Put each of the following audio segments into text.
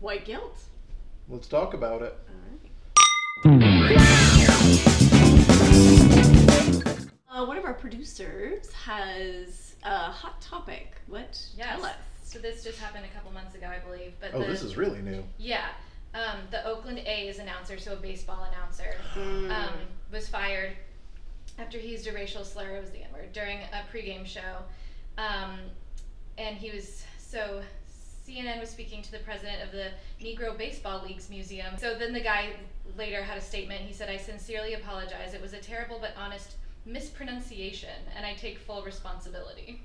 White guilt. Let's talk about it. All right. One of our producers has a hot topic. What? Yes. Tell us. So this just happened a couple months ago, I believe. But This is really new. Yeah. The Oakland A's announcer, so a baseball announcer, was fired after he used a racial slur, it was the N-word, during a pregame show. And he was, so CNN was speaking to the president of the Negro Baseball Leagues Museum. So then the guy later had a statement. He said, "I sincerely apologize. It was a terrible but honest mispronunciation, and I take full responsibility."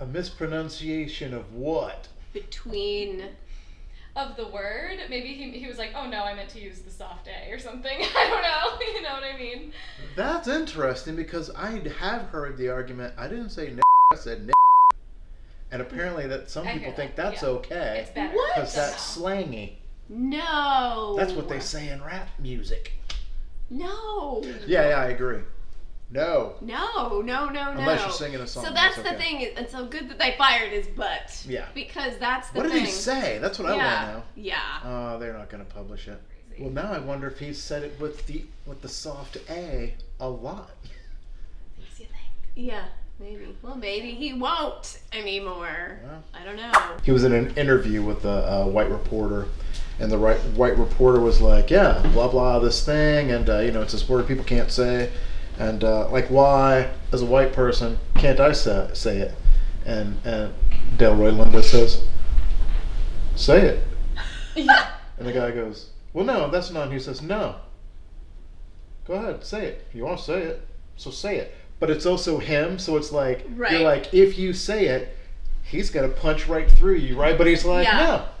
A mispronunciation of what? Between... Of the word. Maybe he was like, "Oh no, I meant to use the soft A or something." I don't know. You know what I mean? That's interesting because I have heard the argument. I didn't say I said and apparently that some people think that's okay. It's better. What? Because that's slangy. No. That's what they say in rap music. No. Yeah, I agree. No. No. Unless you're singing a song. So that's okay. the thing, and so good that they fired his butt. Yeah. Because that's the what thing. What did he say? That's what I want to know. Yeah. Oh, they're not going to publish it. Well, now I wonder if he said it with the soft A a lot. Makes you think. Yeah, maybe. Well, maybe he won't anymore. Well, I don't know. he was in an interview with a white reporter, and the white reporter was like, "Yeah, blah blah, this thing, and it's this word people can't say, and why, as a white person, can't I say it?" And Delroy Linda says, "Say it." Yeah. And the guy goes, "Well, no, that's not." And he says, "No. Go ahead, say it. You want to say it, so say it." But it's also him, so it's like, right. You're like, if you say it, he's going to punch right through you, right? But he's like,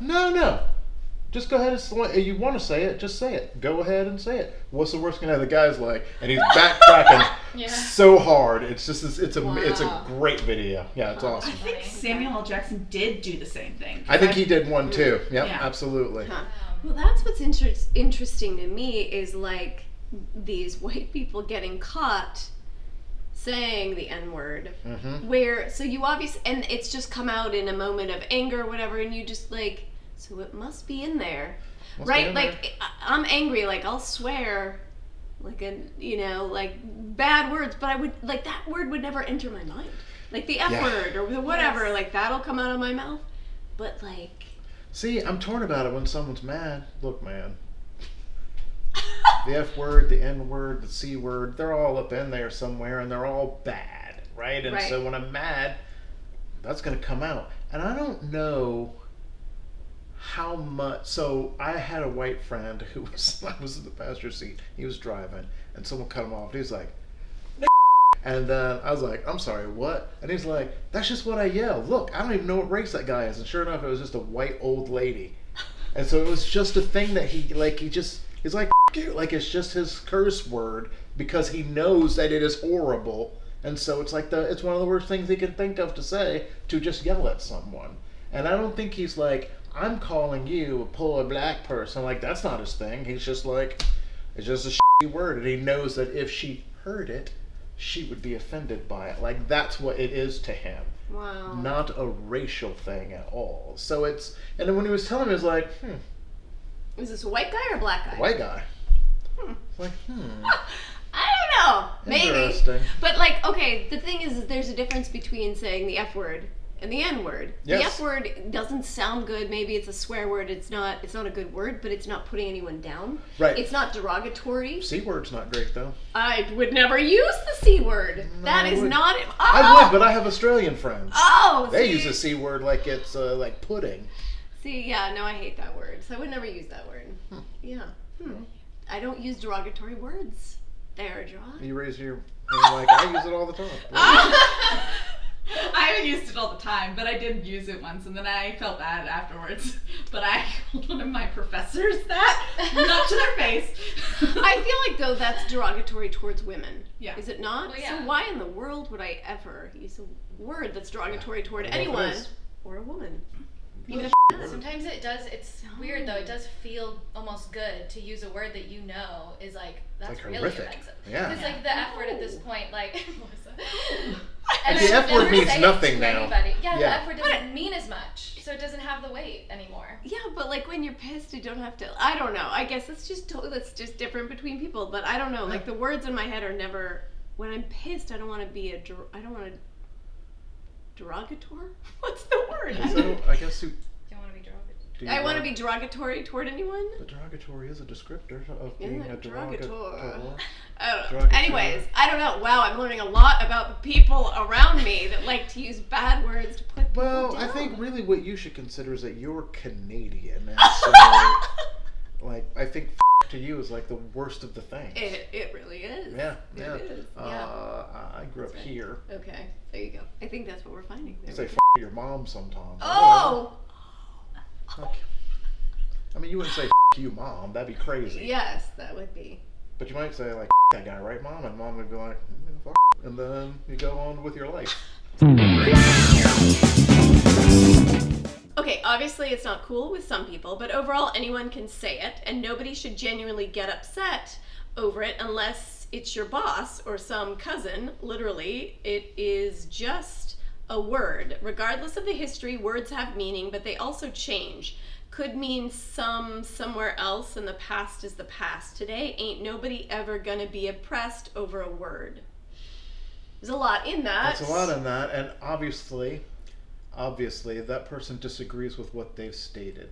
no. Just go ahead and you want to say it, just say it. Go ahead and say it. What's the worst going to happen? The guy's like, and he's backtracking so hard. It's just, it's a great video. Yeah, it's awesome. I think Samuel L. Jackson did do the same thing. I think he did one too. Yep, Yeah. absolutely. Huh. Well, that's what's interesting to me is like these white people getting caught saying the N-word, where, so you obviously, and it's just come out in a moment of anger or whatever, and you just like, so it must be in there, right? Like, I'm angry, like, I'll swear, like, like, bad words, but I would, like, that word would never enter my mind. Like, the F word, or the whatever, like, that'll come out of my mouth, but, like... See, I'm torn about it when someone's mad. Look, man. The F word, the N word, the C word, they're all up in there somewhere, and they're all bad, right? And so when I'm mad, that's going to come out. And I don't know how much... So I had a white friend who I was in the passenger seat. He was driving, and someone cut him off. He was like... And then I was like, "I'm sorry, what?" And he's like, "That's just what I yell. Look, I don't even know what race that guy is." And sure enough, it was just a white old lady. And so it was just a thing that he's like, you. Like, it's just his curse word because he knows that it is horrible. And so it's like it's one of the worst things he can think of to say, to just yell at someone. And I don't think he's like, "I'm calling you a poor black person." Like, that's not his thing. He's just like, it's just a shitty word. And he knows that if she heard it, she would be offended by it. Like, that's what it is to him. Wow. Not a racial thing at all. So it's, and then when he was telling me, he was like, Is this a white guy or a black guy? a white guy. It's like, I don't know. Maybe. Interesting. But, like, okay, the thing is there's a difference between saying the F word and the N word. Yes. The F word doesn't sound good. Maybe it's a swear word. It's not a good word, but it's not putting anyone down. Right. It's not derogatory. C word's not great, though. I would never use the C word. No, that is not... Oh! I would, but I have Australian friends. Oh! They use the C word like it's like pudding. See, yeah, no, I hate that word. So I would never use that word. Yeah. I don't use derogatory words. They're derogatory. You raise your hand like, I use it all the time. I haven't used it all the time, but I did use it once, and then I felt bad afterwards. But I told one of my professors that, not to their face. I feel like, though, that's derogatory towards women. Yeah. Is it not? Well, yeah. So why in the world would I ever use a word that's derogatory toward I don't know if it anyone is. or a woman? Even if Sometimes it does, it's weird though, it does feel almost good to use a word that you know is like, that's like really horrific. offensive. Yeah. Because like the F word at this point, like, Melissa, And the I F would word never means say it nothing to now. anybody. Yeah, Yeah. the F word doesn't mean as much, so it doesn't have the weight anymore. Yeah, but like when you're pissed, you don't have to. I don't know. I guess that's just different between people. But I don't know. Like the words in my head are never. When I'm pissed, I don't want to be I don't want to. Derogatory? What's the word? I guess you. Don't want to be derogatory. I want to be derogatory toward anyone. The derogatory is a descriptor of Yeah, being a derogatory. derogatory. I don't know. Derogatory. Anyways, I don't know. Wow, I'm learning a lot about the people around me that like to use bad words to put people Well, down. I think really what you should consider is that you're Canadian, and so like I think to you is like the worst of the things. It really is. Yeah, It yeah. is. Yeah. I grew up here. Okay, there you go. I think that's what we're finding. You There say we your mom sometimes. Oh! Okay. I mean, you wouldn't say you, mom. That'd be crazy. Yes, that would be. But you might say like that guy, right, mom? And mom would be like, fuck, and then you go on with your life. Okay, obviously it's not cool with some people, but overall anyone can say it, and nobody should genuinely get upset over it unless it's your boss or some cousin. Literally, it is just a word. Regardless of the history, words have meaning, but they also change. Could mean somewhere else, and the past is the past. Today, ain't nobody ever gonna be oppressed over a word. There's a lot in that. That's a lot in that, and obviously that person disagrees with what they've stated.